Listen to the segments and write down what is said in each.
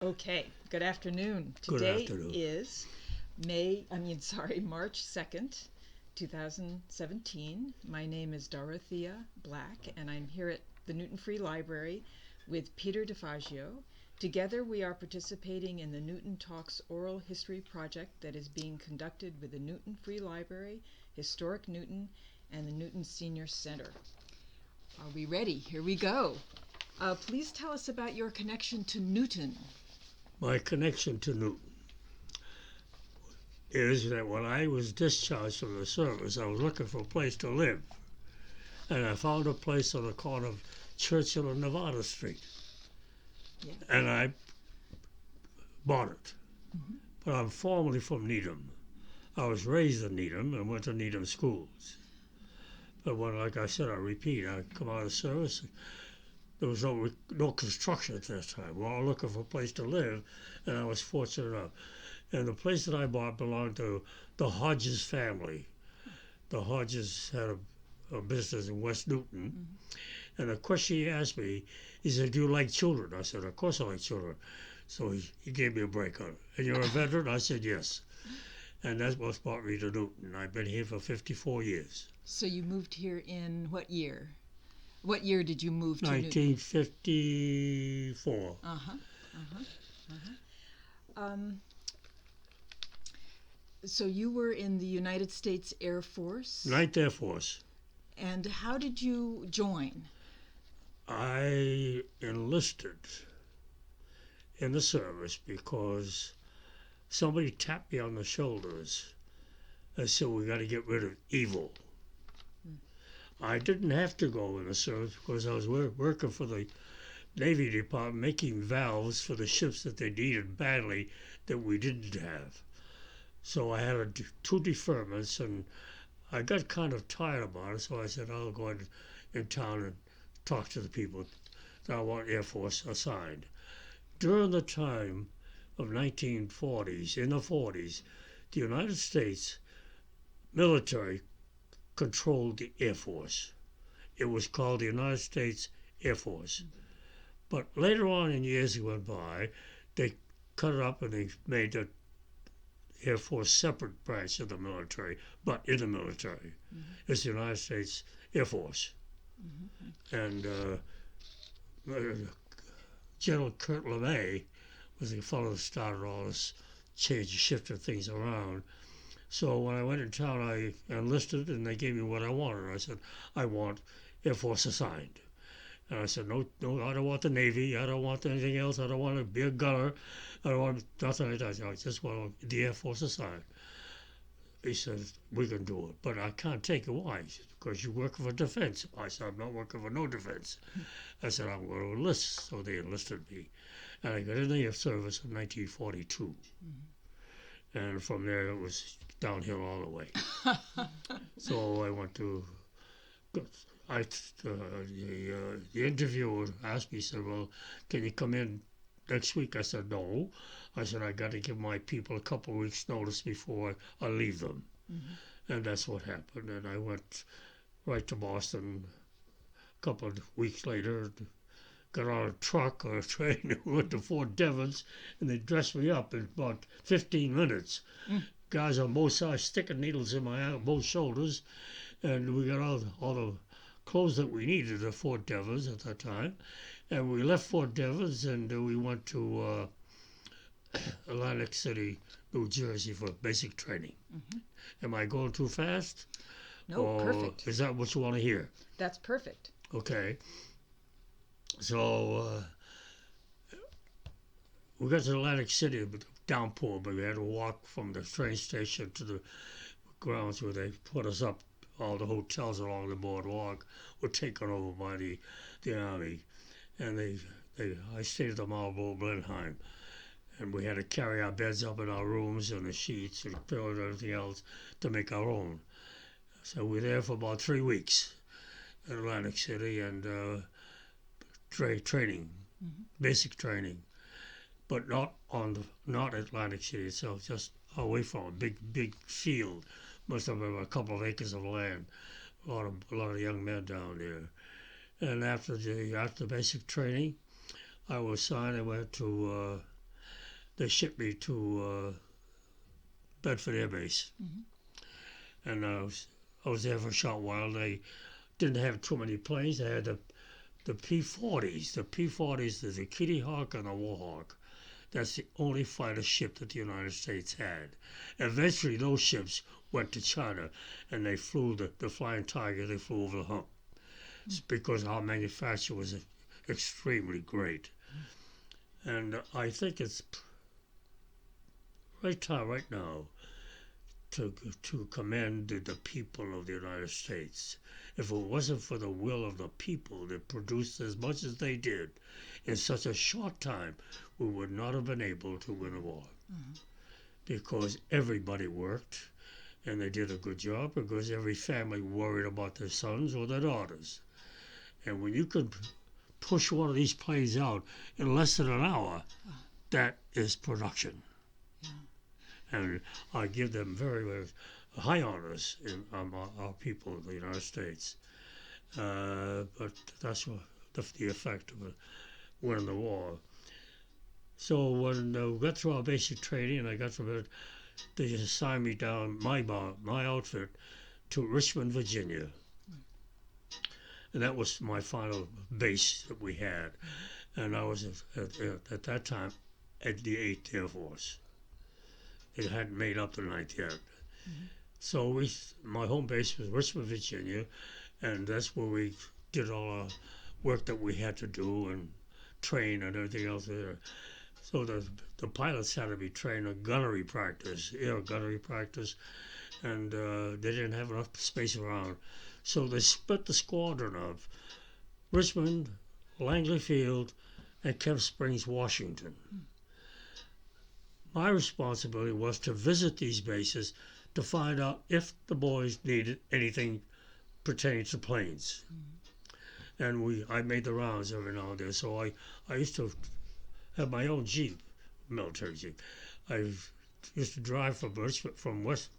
Okay, good afternoon. Good Today afternoon. is March 2nd, 2017. My name is Dorothea Black, and I'm here at the Newton Free Library with Peter DiFoggio. Together, we are participating in the Newton Talks Oral History Project that is being conducted with the Newton Free Library, Historic Newton, and the Newton Senior Center. Are we ready? Here we go. Please tell us about your connection to Newton. My connection to Newton is that when I was discharged from the service, I was looking for a place to live. And I found a place on the corner of Churchill and Nevada Street. Yeah. And I bought it. Mm-hmm. But I'm formerly from Needham. I was raised in Needham and went to Needham schools. But when, like I said, I repeat, I come out of service, there was no construction at that time. We were all looking for a place to live, and I was fortunate enough. And the place that I bought belonged to the Hodges family. The Hodges had a business in West Newton. Mm-hmm. And the question he asked me, he said, "Do you like children?" I said, "Of course I like children." So he gave me a break on it. "And you're a veteran?" I said, "Yes." And that's what brought me to Newton. I've been here for 54 years. So you moved here in what year? What year did you move to 1954. Newton? So you were in the United States Air Force? Ninth Air Force. And how did you join? I enlisted in the service because somebody tapped me on the shoulders and said, "We got to get rid of evil." I didn't have to go in the service because I was working for the Navy Department making valves for the ships that they needed badly that we didn't have. So I had two deferments, and I got kind of tired about it, so I said, "I'll go in town and talk to the people that I want Air Force assigned." During the time of 1940s, in the 40s, the United States military controlled the Air Force. It was called the United States Air Force. But later on in years that went by, they cut it up and they made the Air Force separate branch of the military, but in the military. Mm-hmm. It's the United States Air Force. Mm-hmm. And General Kurt LeMay was the fellow that started all this shifting things around. So when I went in town, I enlisted, and they gave me what I wanted. I said, "I want Air Force assigned." And I said, no, I don't want the Navy. I don't want anything else. I don't want to be a gunner. I don't want nothing like that. I just want the Air Force assigned. He said, "We can do it, but I can't take it." "Why?" He said, "Because you're working for defense." I said, "I'm not working for no defense." I said, "I'm going to enlist." So they enlisted me. And I got in the service in 1942. Mm-hmm. And from there, it was downhill all the way. So I went to, the interviewer asked me, said, "Well, can you come in next week?" I said, "No." I said, "I got to give my people a couple of weeks' notice before I leave them." Mm-hmm. And that's what happened. And I went right to Boston a couple of weeks later, got on a truck or a train and went to Fort Devens, and they dressed me up in about 15 minutes. Mm. Guys on both sides sticking needles in my both shoulders, and we got all the clothes that we needed at Fort Devens at that time. And we left Fort Devens, and we went to Atlantic City, New Jersey for basic training. Mm-hmm. Am I going too fast? No, or perfect. Is that what you want to hear? That's perfect. Okay. So we got to Atlantic City, downpour, but we had to walk from the train station to the grounds where they put us up. All the hotels along the boardwalk were taken over by the Army. And I stayed at the Marlboro Blenheim. And we had to carry our beds up in our rooms and the sheets and pillows and everything else to make our own. So we were there for about 3 weeks in Atlantic City and training, mm-hmm. basic training, but not Atlantic City itself, just away from a big field. Must have been a couple of acres of land. A lot of young men down there. And after basic training, I was signed. I went to they shipped me to Bedford Air Base. And I was there for a short while. They didn't have too many planes. They had the P-40s. The P-40s is the Kitty Hawk and the Warhawk. That's the only fighter ship that the United States had. Eventually, those ships went to China, and they flew the Flying Tiger. They flew over the hump. It's because our manufacture was extremely great. And I think it's right time right now to commend the people of the United States. If it wasn't for the will of the people that produced as much as they did in such a short time, we would not have been able to win a war. Because everybody worked, and they did a good job, because every family worried about their sons or their daughters. And when you could push one of these planes out in less than an hour, that is production. And I give them very, very high honors in our people of the United States. But that's what the effect of winning the war. So when we got through our basic training and I got to it, they assigned me down, my outfit, to Richmond, Virginia. And that was my final base that we had. And I was at that time at the 8th Air Force. It hadn't made up the 9th yet. So my home base was Richmond, Virginia, and that's where we did all our work that we had to do and train and everything else there. So the pilots had to be trained on gunnery practice, air gunnery practice, and they didn't have enough space around. So they split the squadron of Richmond, Langley Field, and Camp Springs, Washington. My responsibility was to visit these bases to find out if the boys needed anything pertaining to planes. And I made the rounds every now and then. So I used to have my own Jeep, military Jeep. I used to drive from West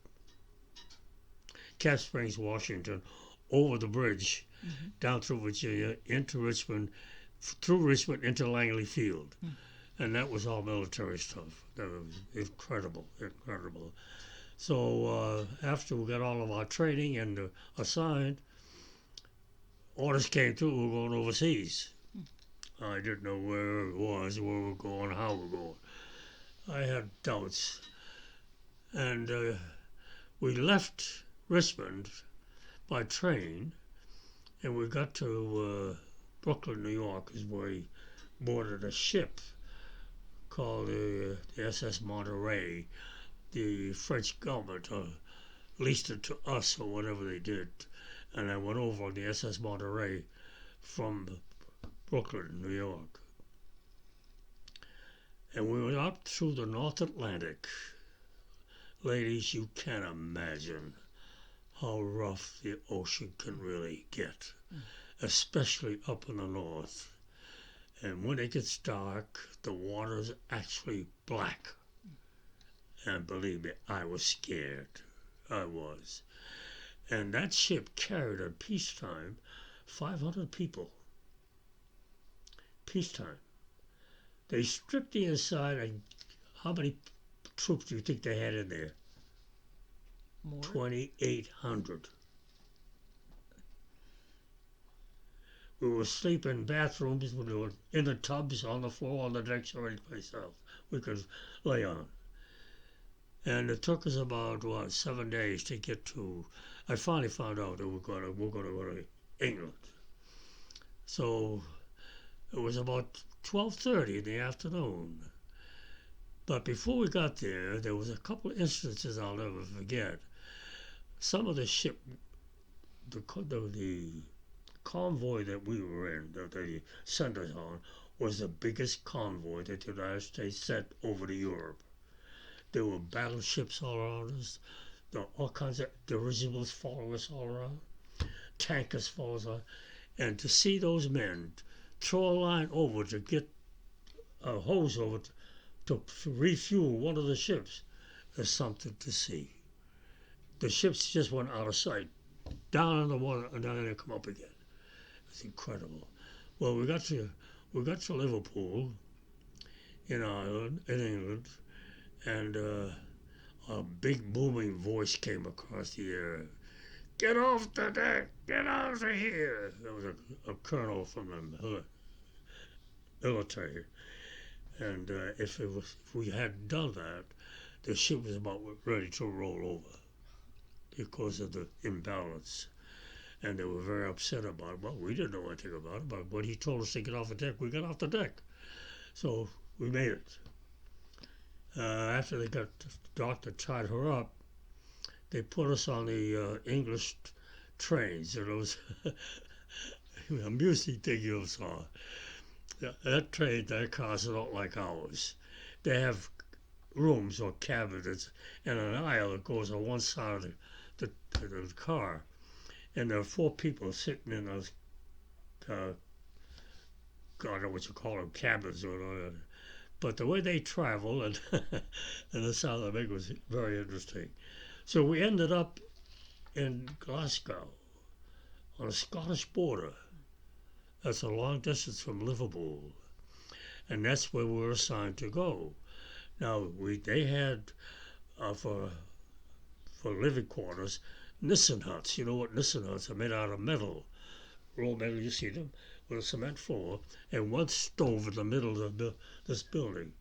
Camp Springs, Washington, over the bridge, down through Virginia, into Richmond, through Richmond into Langley Field. And that was all military stuff. That was incredible. So after we got all of our training and assigned, orders came through, we were going overseas. I didn't know where it was, where we were going, how we were going. I had doubts. And we left Richmond by train, and we got to Brooklyn, New York, is where we boarded a ship called the SS Monterey. The French government leased it to us or whatever they did. And I went over on the SS Monterey from Brooklyn, New York. And we went up through the North Atlantic. Ladies, you can't imagine how rough the ocean can really get, especially up in the north. And when it gets dark, the water's actually black. And believe me, I was scared. I was. And that ship carried at peacetime 500 people. Peacetime. They stripped the inside, and how many troops do you think they had in there? More? 2,800. We were sleeping in bathrooms, we were in the tubs, on the floor, on the decks, or any place else we could lay on. And it took us about 7 days to get to. I finally found out that we're going to go to England. So it was about 12:30 in the afternoon. But before we got there was a couple of instances I'll never forget. Some of the ship, the convoy that we were in, that they sent us on, was the biggest convoy that the United States sent over to Europe. There were battleships all around us. There were all kinds of dirigibles following us all around. Tankers following us around. And to see those men throw a line over to get a hose over to refuel one of the ships is something to see. The ships just went out of sight, down in the water, and then they come up again. It's incredible. Well, we got to Liverpool in England, and a big booming voice came across the air. Get off the deck! Get out of here! There was a colonel from the military, and if we hadn't done that, the ship was about ready to roll over because of the imbalance. And they were very upset about it. Well, we didn't know anything about it, but when he told us to get off the deck, we got off the deck. So we made it. After the doctor tied her up, they put us on the English trains. And it was a amusing thing you saw. That train, that car's not like ours. They have rooms or cabinets and an aisle that goes on one side of the car. And there are 4 people sitting in those, God, I don't know what you call them, cabins or whatever. But the way they travel and the sound they make was very interesting. So we ended up in Glasgow on the Scottish border. That's a long distance from Liverpool. And that's where we were assigned to go. Now, they had, for living quarters, Nissen huts. You know what Nissen huts are? Made out of metal, raw metal, you see them, with a cement floor, and one stove in the middle of this building.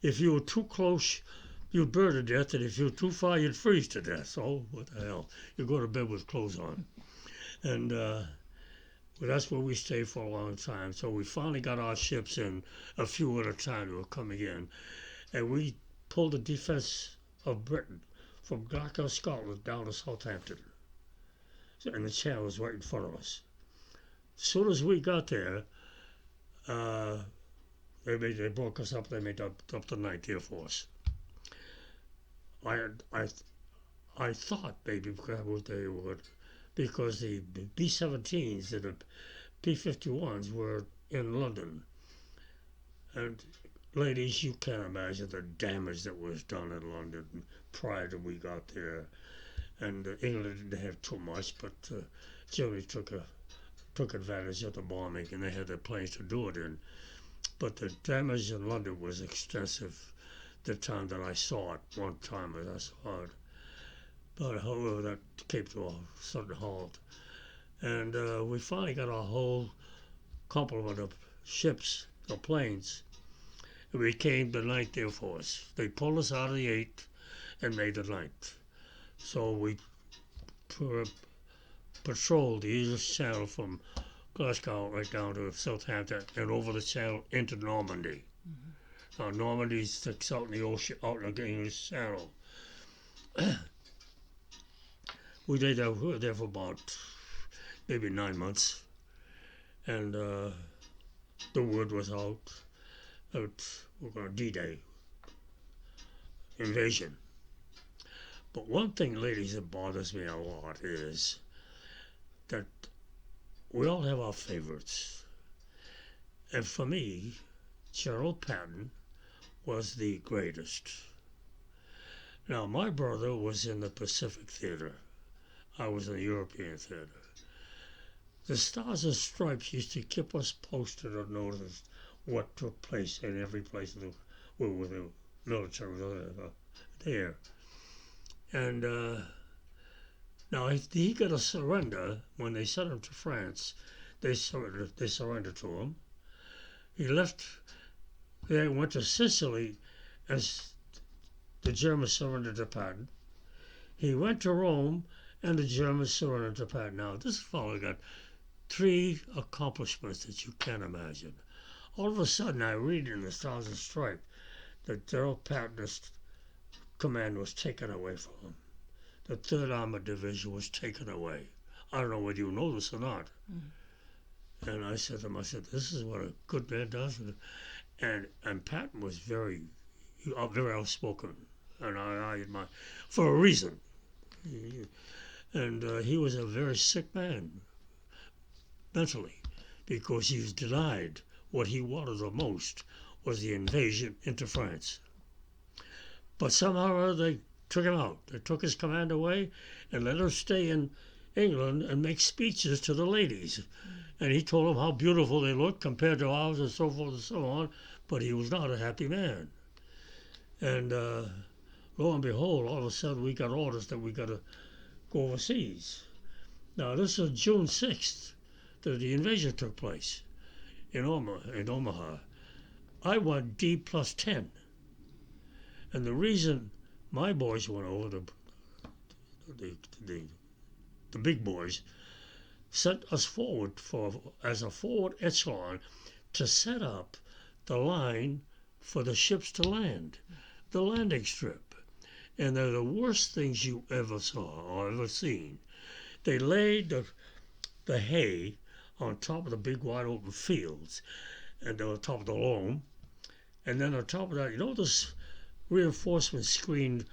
If you were too close, you'd burn to death, and if you were too far, you'd freeze to death. So, what the hell? You go to bed with clothes on. And well, that's where we stayed for a long time. So we finally got our ships in, a few at a time that were coming in, and we pulled the defense of Britain from Glasgow, Scotland, down to Southampton. And the channel was right in front of us. As soon as we got there, they broke us up. They made up the 9th Air Force. I thought maybe they would, because the B-17s and the P-51s were in London. And ladies, you can't imagine the damage that was done in London prior to we got there. And England didn't have too much, but Germany took advantage of the bombing, and they had the planes to do it in. But the damage in London was extensive the time that I saw it, one time as I saw it. But however, that came to a sudden halt. And we finally got a whole complement of ships, or planes. And we became the 9th Air Force. They pulled us out of the 8th and made the 9th. So we patrolled the English Channel from Glasgow right down to Southampton and over the Channel into Normandy. Mm-hmm. Now Normandy sticks out in the ocean, out in the English Channel. We were there for about maybe 9 months, and the word was out that we're going to D-Day, invasion. But one thing, ladies, that bothers me a lot is that we all have our favorites. And for me, General Patton was the greatest. Now, my brother was in the Pacific Theater. I was in the European Theater. The Stars and Stripes used to keep us posted or noticed what took place in every place where the military was there. And now he got a surrender when they sent him to France. They surrendered to him. He left. They went to Sicily as the Germans surrendered to Patton. He went to Rome, and the Germans surrendered to Patton. Now this fellow got 3 accomplishments that you can't imagine. All of a sudden, I read in the Stars and Stripes that General Patton's command was taken away from him. The 3rd Armored Division was taken away. I don't know whether you know this or not. Mm-hmm. And I said to him, this is what a good man does. And Patton was very outspoken, and I admire, for a reason. And he was a very sick man, mentally, because he was denied what he wanted the most was the invasion into France. But somehow or other they took him out. They took his command away and let him stay in England and make speeches to the ladies. And he told them how beautiful they looked compared to ours and so forth and so on. but he was not a happy man. And lo and behold, all of a sudden we got orders that we got to go overseas. Now this was June 6th that the invasion took place in Omaha. I went D plus 10. And the reason my boys went over, the big boys, sent us forward as a forward echelon to set up the line for the ships to land, the landing strip. And they're the worst things you ever saw or ever seen. They laid the hay on top of the big wide open fields and on top of the loam. And then on top of that, you know this reinforcement screen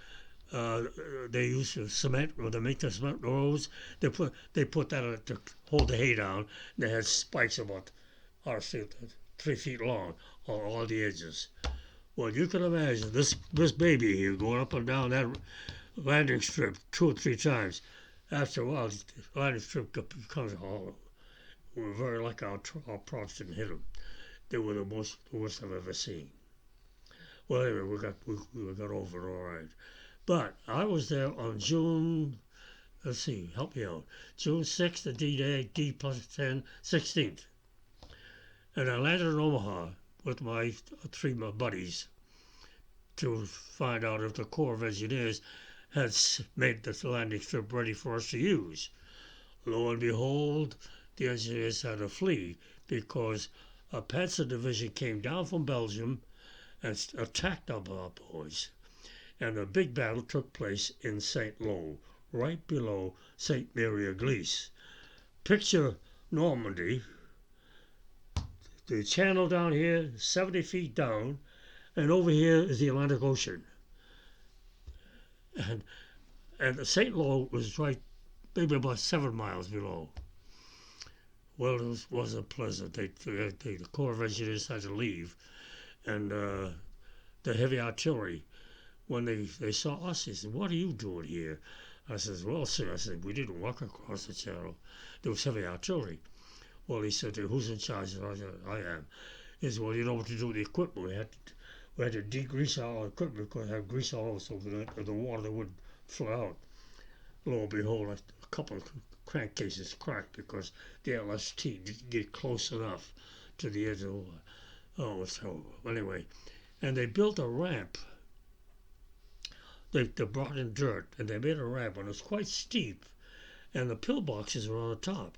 they use for cement, or they make the cement roads. They put that on to hold the hay down. They had spikes about 3 feet long on all the edges. Well, you can imagine this baby here going up and down that landing strip 2 or 3 times. After a while, the landing strip becomes hollow. We were very lucky our props didn't hit them. They were the worst I've ever seen. Well, anyway, we got over it all right. But I was there on June, let's see, help me out, June 6th, the D-Day, D plus 10, 16th. And I landed in Omaha with my 3 buddies to find out if the Corps of Engineers had made the landing strip ready for us to use. Lo and behold, the engineers had to flee because a Panzer division came down from Belgium and attacked our boys. And a big battle took place in St. Lo, right below St. Mary Église. Picture Normandy, the channel down here, 70 feet down, and over here is the Atlantic Ocean. And St. Lo was right, maybe about 7 miles below. Well, it wasn't pleasant. The Corps of Engineers had to leave. And the heavy artillery, when they saw us, they said, "What are you doing here?" I said, "Well, sir," I said, "we didn't walk across the channel. There was heavy artillery." Well, he said, "Who's in charge?" I said, "I am." He said, "Well, you know what to do with the equipment. We had to degrease our equipment because it had grease all over so that the water wouldn't flow out." Lo and behold, a couple of crankcases cracked because the LST didn't get close enough to the edge of the water. Oh, it was horrible. Anyway, and they built a ramp. They brought in dirt, and they made a ramp, and it was quite steep, and the pillboxes were on the top.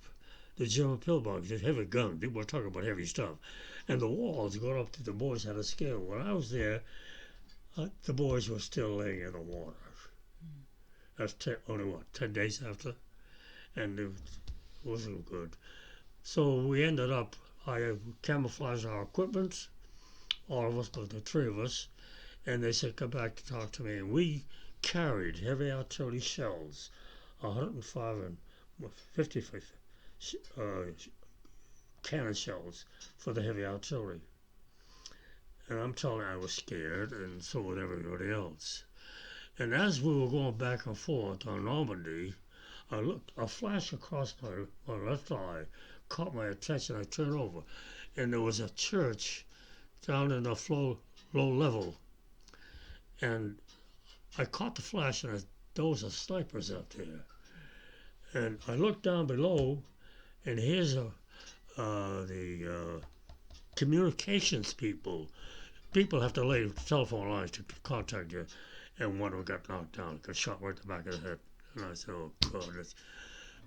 The German pillboxes, the heavy guns. People were talking about heavy stuff. And the walls going up to the boys had a scale. When I was there, the boys were still laying in the water. That's only 10 days after? And it wasn't good. So we ended up, I camouflaged our equipment, all of us, but the 3 of us, and they said, "Come back to talk to me." And we carried heavy artillery shells, 105 and 55 cannon shells for the heavy artillery. And I'm telling you, I was scared, and so was everybody else. And as we were going back and forth on Normandy, a flash across my left eye caught my attention. I turned over, and there was a church down in the low level. And I caught the flash, and there was a snipers out there. And I looked down below, and here's the communications people. People have to lay telephone lines to contact you, and one of them got knocked down, got shot right in the back of the head. And I said, "Oh God,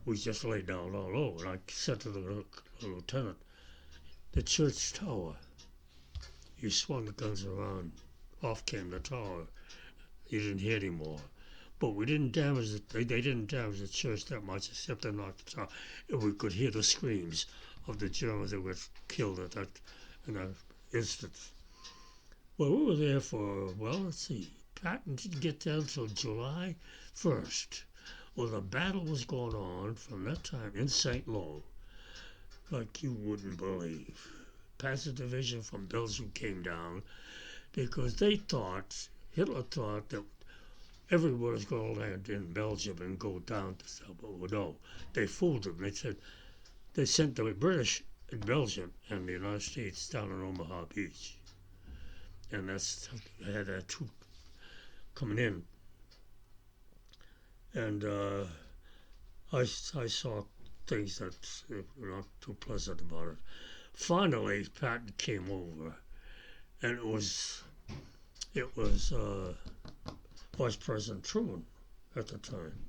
we just laid down all over." And I said to the lieutenant, "The church tower." He swung the guns around. Off came the tower. You didn't hear anymore. But we didn't damage it. They didn't damage the church that much, except they knocked the tower. And we could hear the screams of the Germans that were killed in that instant. Well, we were there for, let's see, Patton didn't get there until July 1st. Well, the battle was going on from that time in St. Lo, like you wouldn't believe. Panzer Division from Belgium came down because Hitler thought that everyone was going to land in Belgium and go down to South. Well, no, they fooled them. They sent the British in Belgium and the United States down on Omaha Beach. and that's had that troop coming in, and I saw things that were not too pleasant about it. Finally, Patton came over, and it was Vice President Truman at the time.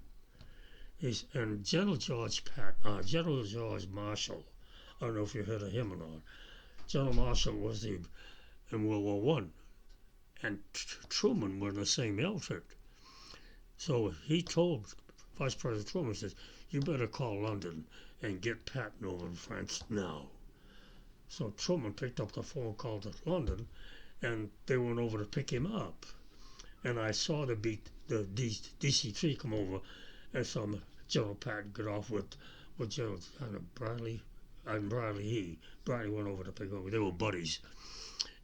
And General General George Marshall. I don't know if you heard of him or not. General Marshall was in World War One, and Truman were in the same outfit. So he told Vice President Truman, says, "You better call London and get Patton over in France now." So Truman picked up the phone, called to London, and they went over to pick him up. And I saw the DC-3 come over, and saw General Patton get off with General Bradley, and Bradley went over to pick over. They were buddies,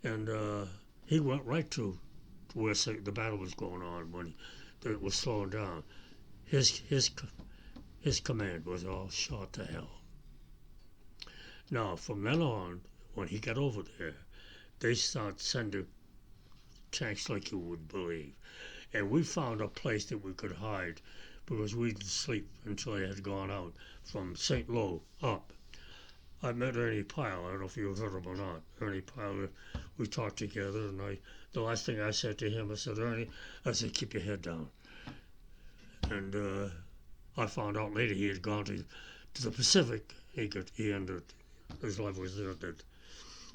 and he went right to where the battle was going on when it was slowing down. His command was all shot to hell. Now from then on, when he got over there, they started sending tanks like you wouldn't believe, and we found a place that we could hide because we didn't sleep until they had gone out from St. Lo up. I met Ernie Pyle. I don't know if you've heard him or not. Ernie Pyle, we talked together, and the last thing I said to him, I said, "Ernie," I said, "keep your head down." And I found out later he had gone to the Pacific. He ended, his life was ended.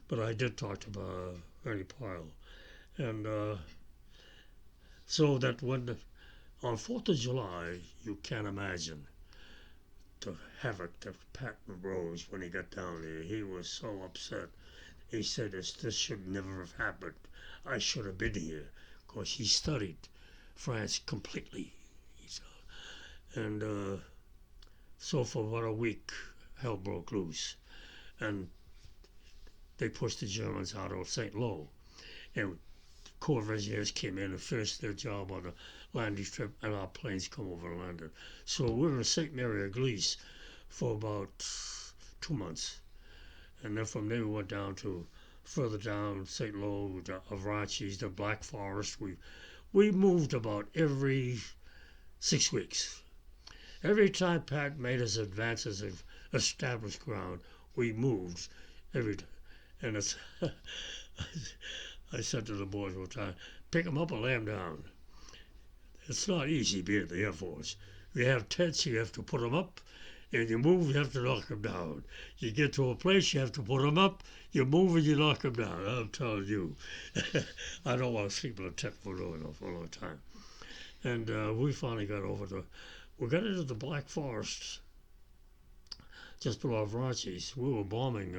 But I did talk to Ernie Pyle. And so that on 4th of July, you can't imagine the havoc that Patton rose when he got down there. He was so upset. He said, this should never have happened. I should have been here, because he studied France completely. And so for about a week, hell broke loose. And they pushed the Germans out of St. Lo. And Corps of Engineers came in and finished their job on the landing strip, and our planes come over and landed. So we were in St. Mary Église for about 2 months. And then from there we went down to further down St. Lo, the Avranches, the Black Forest. We moved about every 6 weeks. Every time Pat made his advances of established ground, we moved every time. And it's I said to the boys one time, "Pick 'em up or lay 'em down." It's not easy being in the Air Force. You have tents, you have to put 'em up, and you move, you have to knock 'em down. You get to a place, you have to put 'em up, you move and you knock 'em down. I'm telling you. I don't want to sleep in a tent for a long time. And we finally got we got into the Black Forest, just below Avranches. We were bombing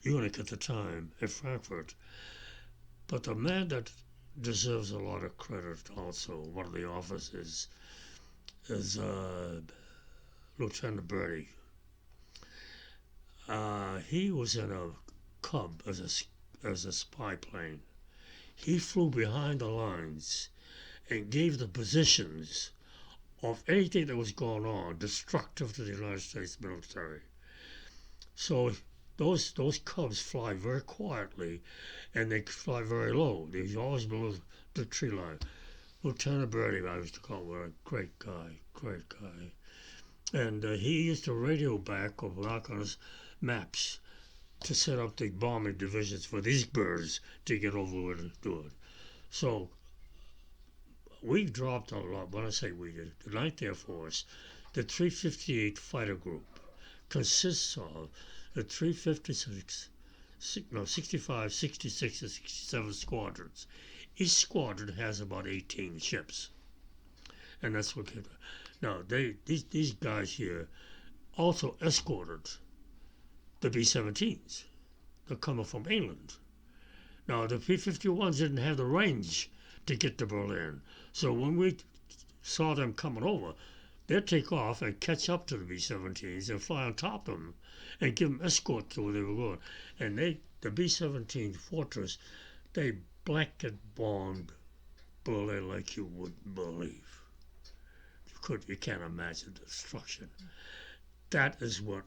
Munich at the time, in Frankfurt. But the man that deserves a lot of credit also, one of the officers, is Lieutenant Bertie. He was in a Cub as a spy plane. He flew behind the lines and gave the positions of anything that was going on destructive to the United States military. So those Cubs fly very quietly, and they fly very low. They're always below the tree line. Lieutenant Bertie, I used to call him, a great guy. And he used to radio back or knock on his maps to set up the bombing divisions for these birds to get over and do it. So we dropped a lot. When I say we did, the 9th Air Force, the 358 Fighter Group consists of the 356, 65, 66, and 67 squadrons. Each squadron has about 18 ships. And that's what came. Now, these guys here also escorted the B-17s. They're coming from England. Now, the P-51s didn't have the range to get to Berlin. So when we saw them coming over, they'd take off and catch up to the B-17s and fly on top of them and give them escort to where they were going. And the B-17 Fortress, they blanket bombed Berlin like you wouldn't believe. You can't imagine the destruction. That is what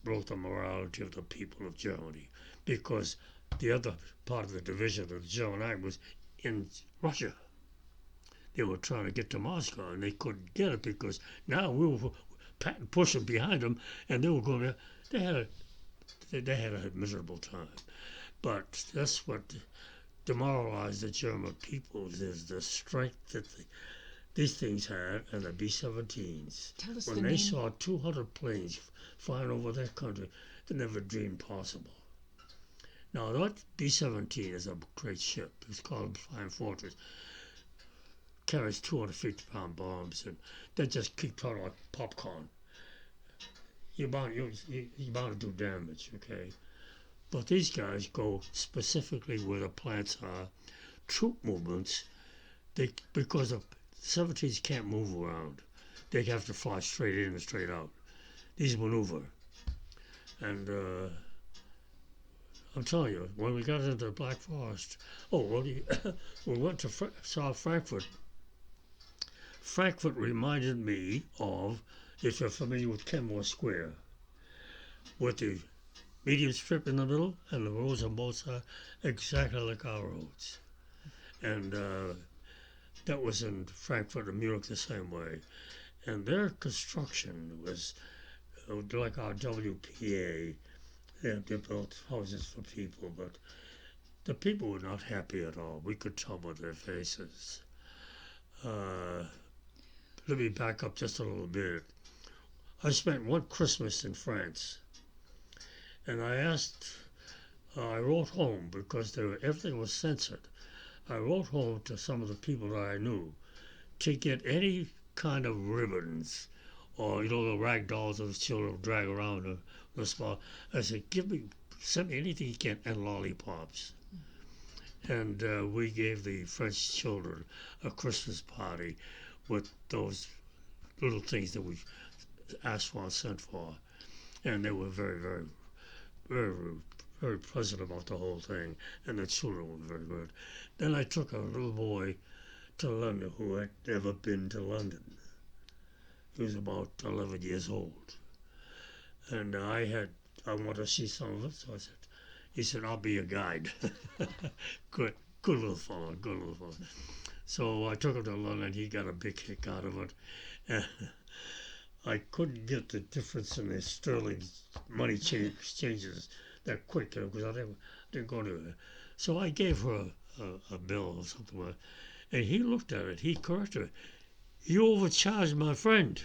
broke the morality of the people of Germany, because the other part of the division of the German army was in Russia. They were trying to get to Moscow, and they couldn't get it because now we were pushing behind them, and they were going to. They had a miserable time. But that's what demoralized the German people is the strength that these things had, and the B-17s. Tell us When the they name. saw 200 planes flying over their country, they never dreamed possible. Now, that B-17 is a great ship. It's called Flying Fortress. Carries 250-pound bombs, and they just keep out like popcorn. You're bound to do damage, okay? But these guys go specifically where the plants are, troop movements, because the 17s can't move around. They have to fly straight in and straight out. These maneuver. And I'm telling you, when we got into the Black Forest, we went to saw Frankfurt. Frankfurt reminded me of, if you're familiar with Kenmore Square, with the median strip in the middle and the roads on both sides, exactly like our roads. And that was in Frankfurt and Munich the same way. And their construction was like our WPA. They built houses for people, but the people were not happy at all. We could tell by their faces. Let me back up just a little bit. I spent one Christmas in France, and I wrote home because everything was censored. I wrote home to some of the people that I knew to get any kind of ribbons or, the rag dolls that the children drag around the small. I said, send me anything you can, and lollipops. And we gave the French children a Christmas party with those little things that we asked for and sent for. And they were very, very, very, very pleasant about the whole thing. And the children were very good. Then I took a little boy to London who had never been to London. He was about 11 years old. And I wanted to see some of it, so he said, I'll be your guide. Good little fellow, good little fellow. So I took him to London. He got a big kick out of it. And I couldn't get the difference in the sterling money exchanges that quick because I didn't go to it. So I gave her a bill or something like that. And he looked at it. He corrected it. You overcharged my friend.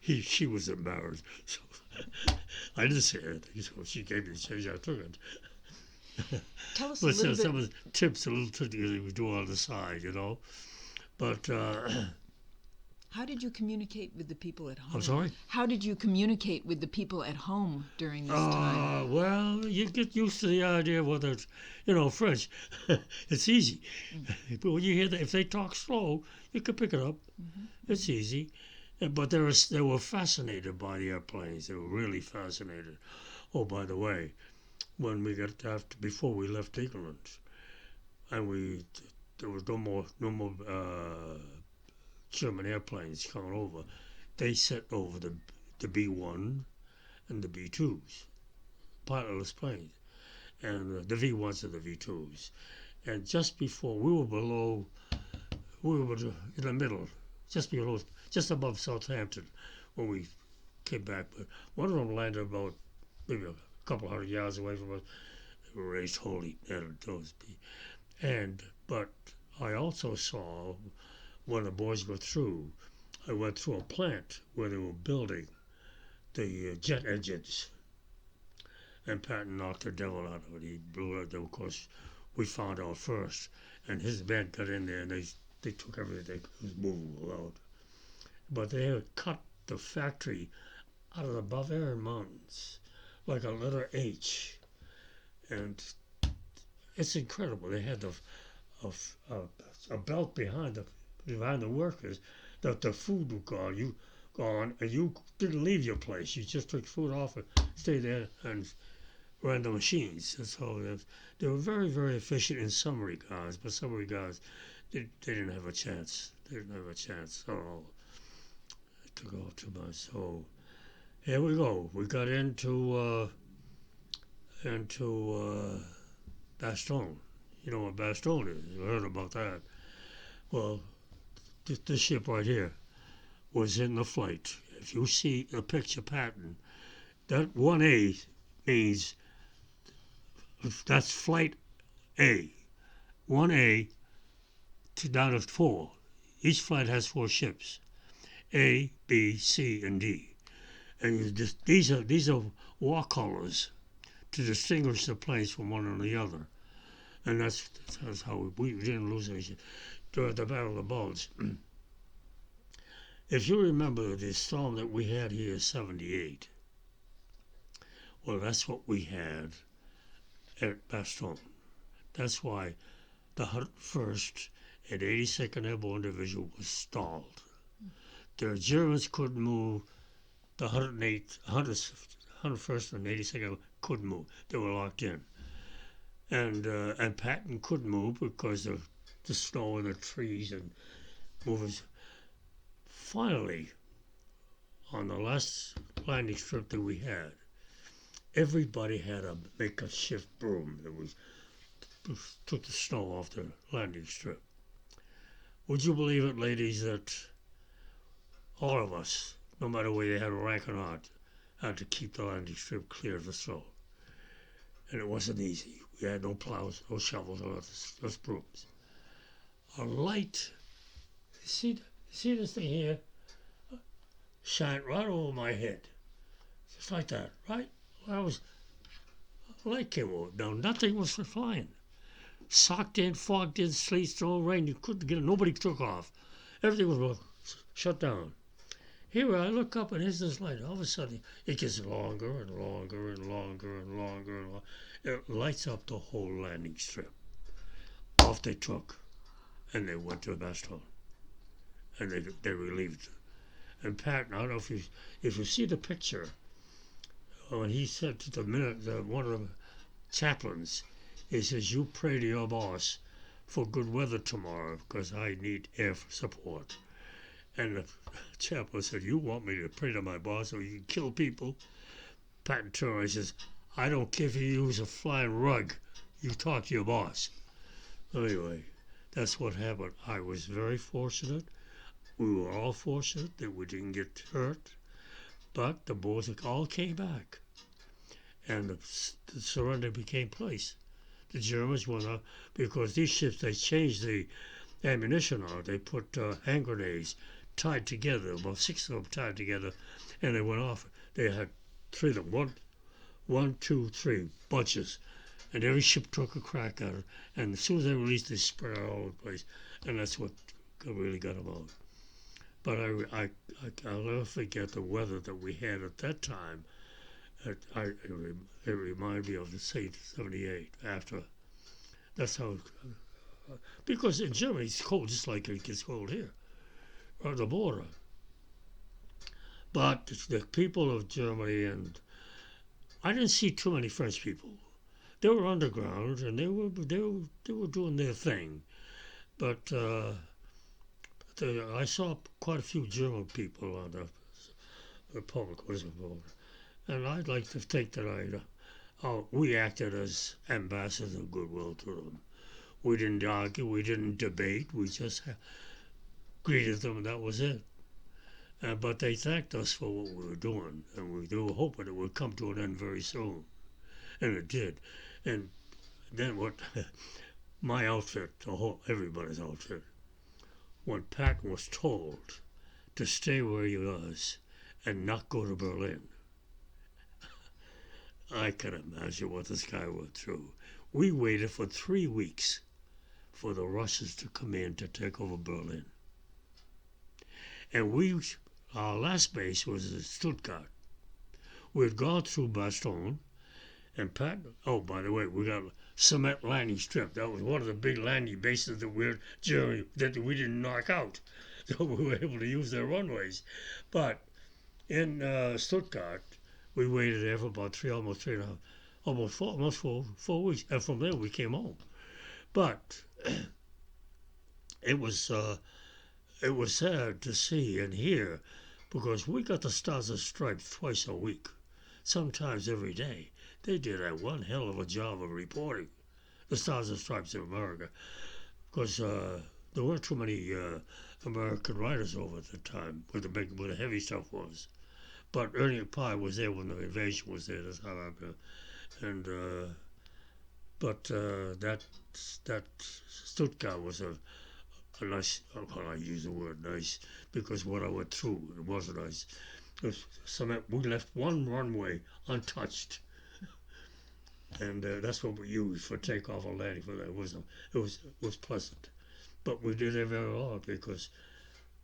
She was embarrassed. So I didn't say anything. So she gave me the change. I took it. Tell us But a little bit. some of the tips, a little tricky that we do on the side, But How did you communicate with the people at home? I'm sorry? How did you communicate with the people at home during this time? Well, you get used to the idea whether it's, French. It's easy. But when you hear that, if they talk slow, you can pick it up. Mm-hmm. It's easy. But they were fascinated by the airplanes. They were really fascinated. Oh, by the way, when we before we left England, and there was no more German airplanes coming over. They sent over the B-1 and the B-2s, pilotless planes, and the V-1s and the V-2s. And just before, we were in the middle, just above Southampton when we came back. But one of them landed about maybe a couple hundred yards away from us. They were raised holy, but I also saw when the boys were through, I went through a plant where they were building the jet engines. And Patton knocked the devil out of it. He blew it. Of course, we found out first. And his men got in there and they took everything that was movable out. But they had cut the factory out of the Bavarian Mountains like a letter H. And it's incredible. They had a belt behind the workers that the food was gone, and you didn't leave your place. You just took food off and stayed there and ran the machines. And so they were very, very efficient in some regards, but some regards they didn't have a chance. They didn't have a chance. So to go too much. So here we go. We got into into Bastogne. You know what Bastogne is? You heard about that. Well, this ship right here was in the flight. If you see the picture pattern, that 1A means that's flight A. 1A to down to 4. Each flight has 4 ships. A, B, C, and D. And these are war colors to distinguish the planes from one and the other. And that's how we didn't lose any during the Battle of the Bulge. If you remember the storm that we had here in 78, well, that's what we had at Bastogne. That's why the 101st and 82nd Airborne Division was stalled. The Germans couldn't move. The 101st and 82nd couldn't move. They were locked in. And Patton couldn't move because of the snow and the trees and moving. Finally, on the last landing strip that we had, everybody had a makeshift broom that took the snow off the landing strip. Would you believe it, ladies, that all of us, no matter whether you had a rank or not, had to keep the landing strip clear of the snow? And it wasn't easy. We had no plows, no shovels, no just brooms. A light, see this thing here? Shined right over my head. Just like that, right? A light came over. Now, nothing was flying. Socked in, fogged in, sleet, snow, rain. You couldn't get it. Nobody took off. Everything was shut down. Here I look up and here's this light. All of a sudden, it gets longer and longer and longer and longer and longer. It lights up the whole landing strip. Off they took, and they went to Bastogne, and they relieved. And Patton, I don't know if you see the picture, when he said to one of the chaplains, he says, "You pray to your boss for good weather tomorrow, because I need air support." And the chaplain said, "You want me to pray to my boss so you can kill people?" Patton turned around and says, "I don't care if you use a flying rug. You talk to your boss." Anyway, that's what happened. I was very fortunate. We were all fortunate that we didn't get hurt. But the boys all came back. And the surrender became place. The Germans went up because these ships, they changed the ammunition on it. They put hand grenades tied together, about 6 of them tied together, and they went off. They had 3 of them, one, 2, 3 bunches, and every ship took a crack at it. And as soon as they released, they spread out all over the place, and that's what really got them out. But I'll never forget the weather that we had at that time. It reminded me of the 78 after. That's how. Because in Germany it's cold just like it gets cold here, on the border. But the people of Germany, and I didn't see too many French people. They were underground and they were doing their thing. But I saw quite a few German people on the Republic, and I'd like to think that we acted as ambassadors of goodwill to them. We didn't argue, we didn't debate, we just greeted them, and that was it. But they thanked us for what we were doing, and they were hoping it would come to an end very soon, and it did. And then what? My outfit, everybody's outfit, when Patton was told to stay where he was and not go to Berlin, I can imagine what this guy went through. We waited for 3 weeks for the Russians to come in to take over Berlin. And our last base was in Stuttgart. We had gone through Bastogne, and Patton, oh, by the way, we got a cement landing strip. That was one of the big landing bases that we didn't knock out. So we were able to use their runways. But in Stuttgart, we waited there for about almost 4 weeks. And from there, we came home. But it was sad to see and hear, because we got the Stars and Stripes twice a week, sometimes every day. They did a one hell of a job of reporting the Stars and Stripes of America, because there weren't too many American writers over at the time where the heavy stuff was. But Ernie Pye was there when the invasion was there. That's how I happened. And that Stuttgart was a nice. How can I use the word nice? Because what I went through, it wasn't nice. We left one runway untouched, and that's what we used for takeoff and landing. For that, it was pleasant, but we did it very hard because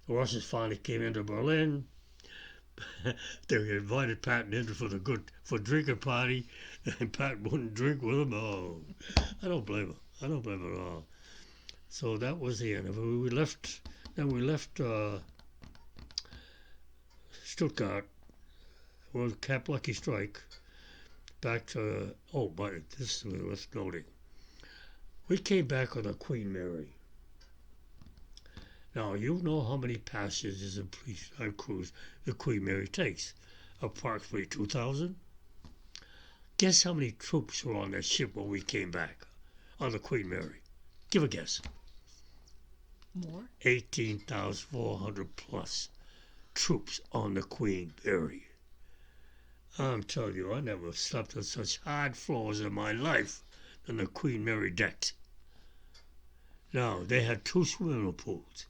the Russians finally came into Berlin. They invited Patton in for drinking party, and Patton wouldn't drink with them. Oh, I don't blame him. I don't blame him at all. So that was the end of it. We left Stuttgart, World Cap Lucky Strike, back to, but this is worth noting. We came back on the Queen Mary. Now, you know how many passengers a peacetime cruise the Queen Mary takes? Approximately 2,000? Guess how many troops were on that ship when we came back on the Queen Mary? Give a guess. More? 18,400 plus troops on the Queen Mary. I'm telling you, I never slept on such hard floors in my life than the Queen Mary decks. Now, they had 2 swimming pools.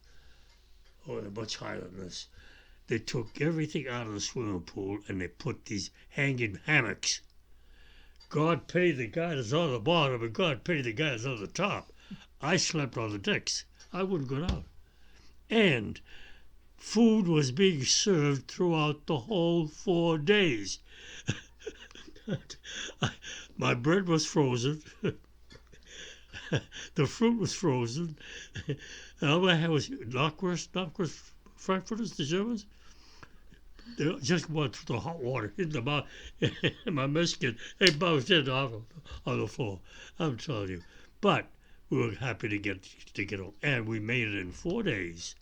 Oh, they're much higher than this. They took everything out of the swimming pool and they put these hanging hammocks. God pity the guy that's on the bottom and God pity the guy that's on the top. I slept on the decks. I wouldn't go down. And food was being served throughout the whole 4 days. My bread was frozen. The fruit was frozen. And all I had was knockwurst, frankfurters, the Germans. They just went through the hot water in the mouth, in my Mexican. They bounced in on the floor. I'm telling you. But we were happy to get home. And we made it in 4 days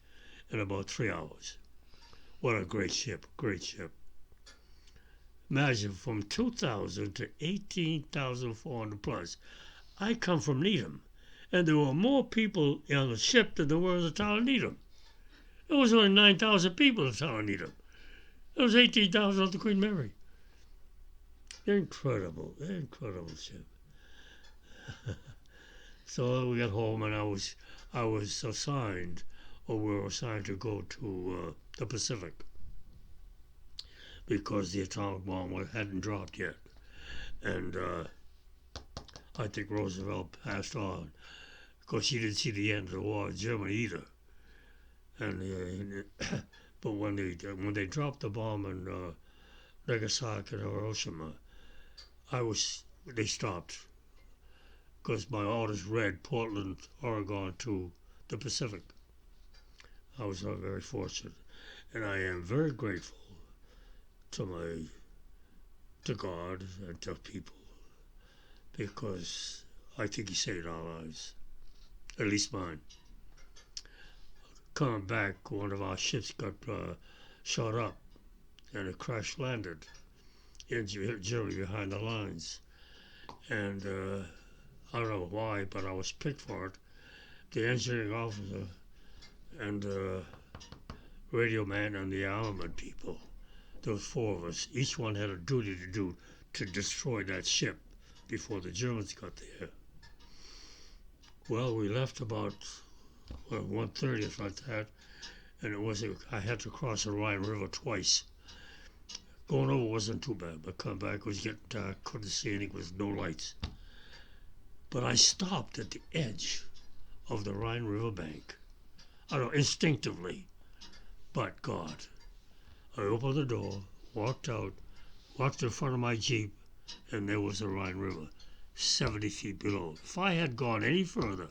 in about 3 hours. What a great ship, great ship. Imagine from 2,000 to 18,400 plus. I come from Needham, and there were more people on the ship than there were in the town of Needham. There was only 9,000 people in the town of Needham. There was 18,000 on the Queen Mary. Incredible ship. So we got home, and I was assigned, or we were assigned to go to the Pacific because the atomic bomb hadn't dropped yet, and I think Roosevelt passed on because he didn't see the end of the war in Germany either. And but when they dropped the bomb in Nagasaki and Hiroshima, they stopped because my orders read Portland, Oregon to the Pacific. I was very fortunate, and I am very grateful to God and to people, because I think he saved our lives, at least mine. Coming back, one of our ships got shot up, and it crash landed in Germany behind the lines. And I don't know why, but I was picked for it. The engineering officer and the radio man and the armament people, there was 4 of us. Each one had a duty to do to destroy that ship before the Germans got there. Well, we left about 1:30 or like that, and I had to cross the Rhine River twice. Going over wasn't too bad, but coming back was getting dark, couldn't see anything, with no lights. But I stopped at the edge of the Rhine River bank. I don't know, instinctively, but God. I opened the door, walked out, walked in front of my Jeep, and there was the Rhine River, 70 feet below. If I had gone any further,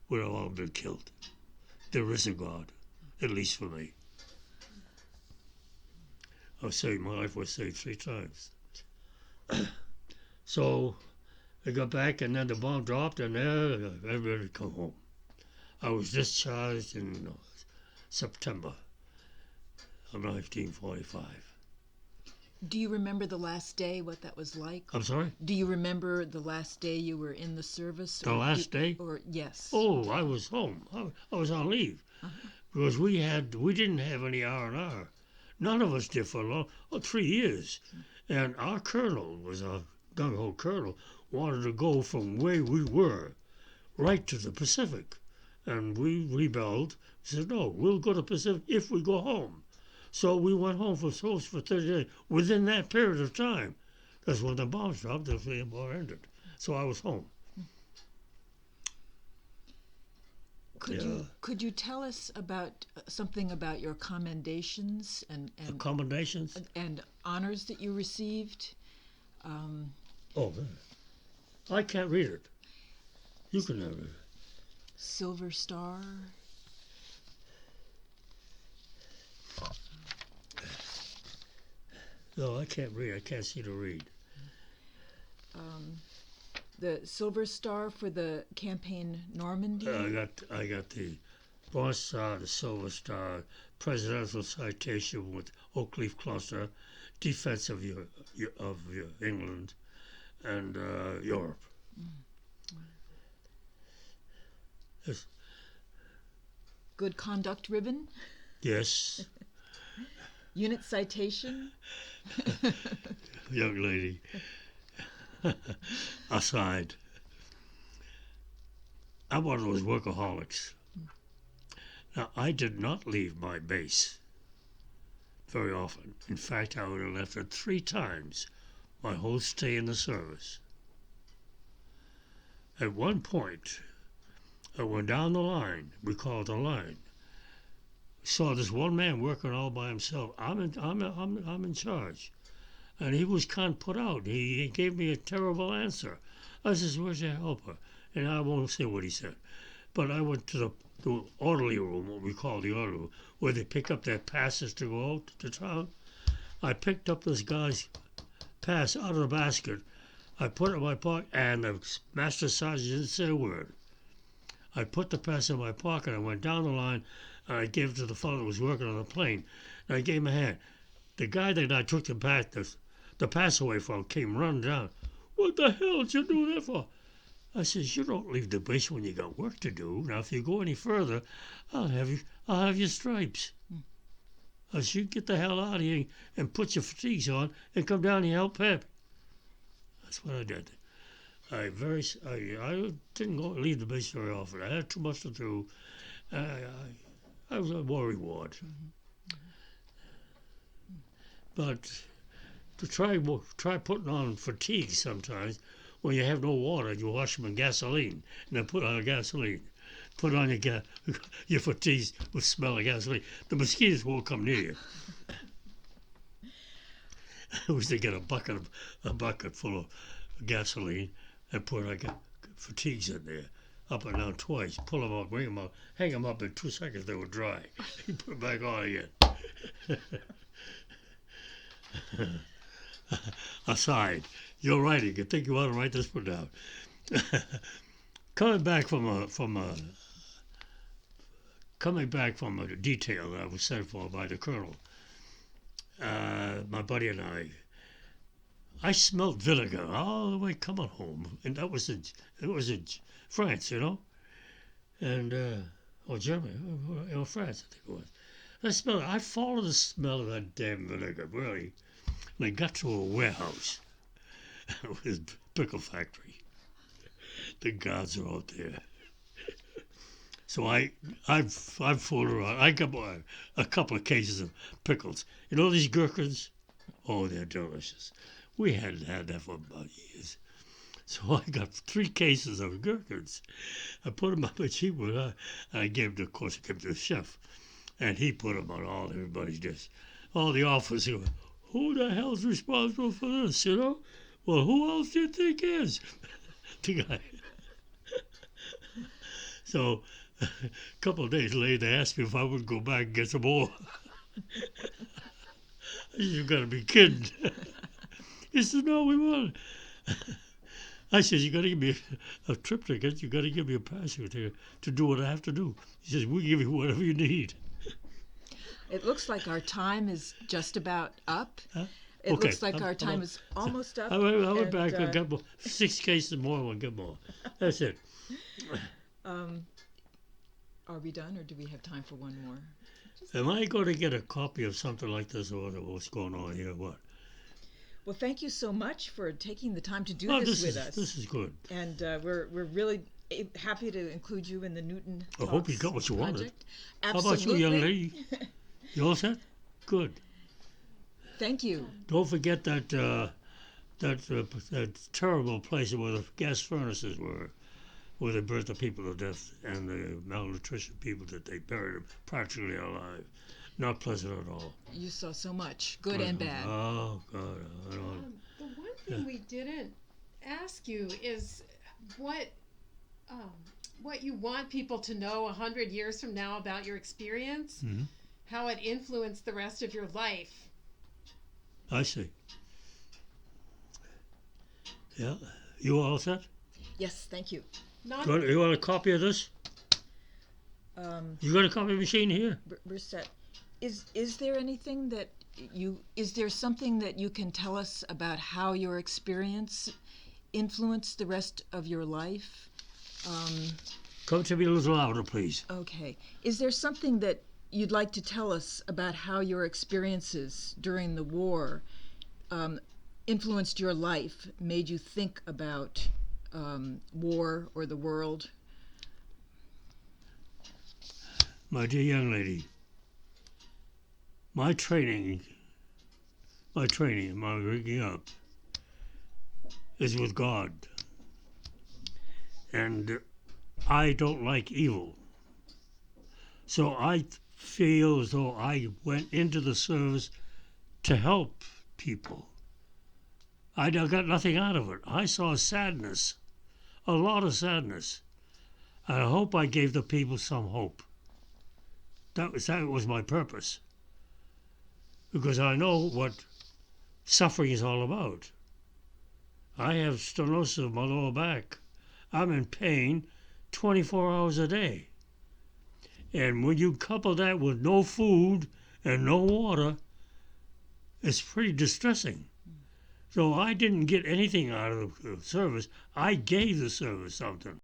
we'd have all been killed. There is a God, at least for me. I'll say my life was saved 3 times. So I got back, and then the bomb dropped, and everybody had come home. I was discharged in September of 1945. Do you remember the last day, what that was like? I'm sorry? Do you remember the last day you were in the service? The last day? Or yes. Oh, I was home. I was on leave. Because we didn't have any R&R. None of us did for 3 years. And our colonel was a gung-ho colonel, wanted to go from where we were right to the Pacific. And we rebelled. We said, no, we'll go to the Pacific if we go home. So we went home for 30 days within that period of time. Because when the bombs dropped, the war ended. So I was home. Could you tell us about something about your commendations and commendations and honors that you received? I can't read it. You can read it. Silver Star. No, I can't read. I can't see to read. The Silver Star for the campaign Normandy. I got the Bronze Star, the Silver Star, Presidential Citation with Oak Leaf Cluster, Defense of England, and Europe. Yes. Good Conduct Ribbon. Yes. Unit Citation. Young lady. Aside. I'm one of those workaholics. Now, I did not leave my base very often. In fact, I would have left it 3 times my whole stay in the service. At one point, I went down the line. We call it the line. Saw this one man working all by himself. I'm in charge. And he was kind of put out. He gave me a terrible answer. I says, where's your helper? And I won't say what he said. But I went to the orderly room, what we call the orderly room, where they pick up their passes to go out to town. I picked up this guy's pass out of the basket. I put it in my pocket, and the master sergeant didn't say a word. I put the pass in my pocket. I went down the line, and I gave it to the fellow that was working on the plane. And I gave him a hand. The guy that I took the pass away from came running down. What the hell did you do that for? I says, you don't leave the base when you got work to do. Now, if you go any further, I'll have your stripes. I said, you get the hell out of here and put your fatigues on and come down here and help Pep. That's what I did. I didn't leave the base very often. I had too much to do. I was a war reward. But to try putting on fatigue sometimes when you have no water, you wash them in gasoline and then put on gasoline. Put on your fatigues with smell of gasoline. The mosquitoes won't come near you. I was to get a bucket full of gasoline and put fatigues in there, up and down twice. Pull them out, bring them out, hang them up in 2 seconds. They were dry. You put them back on again. Aside, you're writing. I think you ought to write this one down. Coming back from a detail that I was sent for by the colonel, my buddy and I smelled vinegar all the way coming home, and it was in France, you know, and or Germany, or France, I think it was. I smelled it. I followed the smell of that damn vinegar, really. And I got to a warehouse. It was a pickle factory. The guards are out there. So I've fooled around. I got a couple of cases of pickles. You know these gherkins? Oh, they're delicious. We hadn't had that for about years. So I got 3 cases of gherkins. I put them on my cheap one. And I gave them, of course, to the chef. And he put them on everybody's dish. All the officers go, who the hell's responsible for this, you know? Well, who else do you think is? The guy. So a couple of days later, they asked me if I would go back and get some more. I said, you got to be kidding. He said, no, we won't. I said, you got to give me a trip ticket. You got to give me a passport to do what I have to do. He says, we'll give you whatever you need. It looks like our time is just about up. Huh? It Okay, looks like I'm- our I'm time on- is almost up. I went and, back and got more. 6 cases more, we'll get more. That's it. Are we done, or do we have time for one more? Am I going to get a copy of something like this, or what's going on here? What? Well, thank you so much for taking the time to do Oh, this with us. This is good. And we're really happy to include you in the Newton I hope you Talks got what you wanted. project. How Absolutely. about you, young lady? You all set? Good. Thank you. Don't forget that terrible place where the gas furnaces were, where they burnt the people to death, and the malnutrition people that they buried them practically alive. Not pleasant at all. You saw so much, good and bad. Oh, God. I don't. The one thing we didn't ask you is what you want people to know 100 years from now about your experience, Mhm. how it influenced the rest of your life. I see. Yeah. You all set? Yes, thank you. Not You want a copy of this? You got a copy machine here? We're set. Is there anything that is there something that you can tell us about how your experience influenced the rest of your life? Come to me a little louder, please. Okay. Is there something that you'd like to tell us about how your experiences during the war influenced your life, made you think about war or the world? My dear young lady, my training, my rigging up is with God. And I don't like evil. So I feel as though I went into the service to help people. I got nothing out of it. I saw sadness, a lot of sadness. And I hope I gave the people some hope. That was my purpose. Because I know what suffering is all about. I have stenosis of my lower back. I'm in pain 24 hours a day. And when you couple that with no food and no water, it's pretty distressing. So I didn't get anything out of the service. I gave the service something.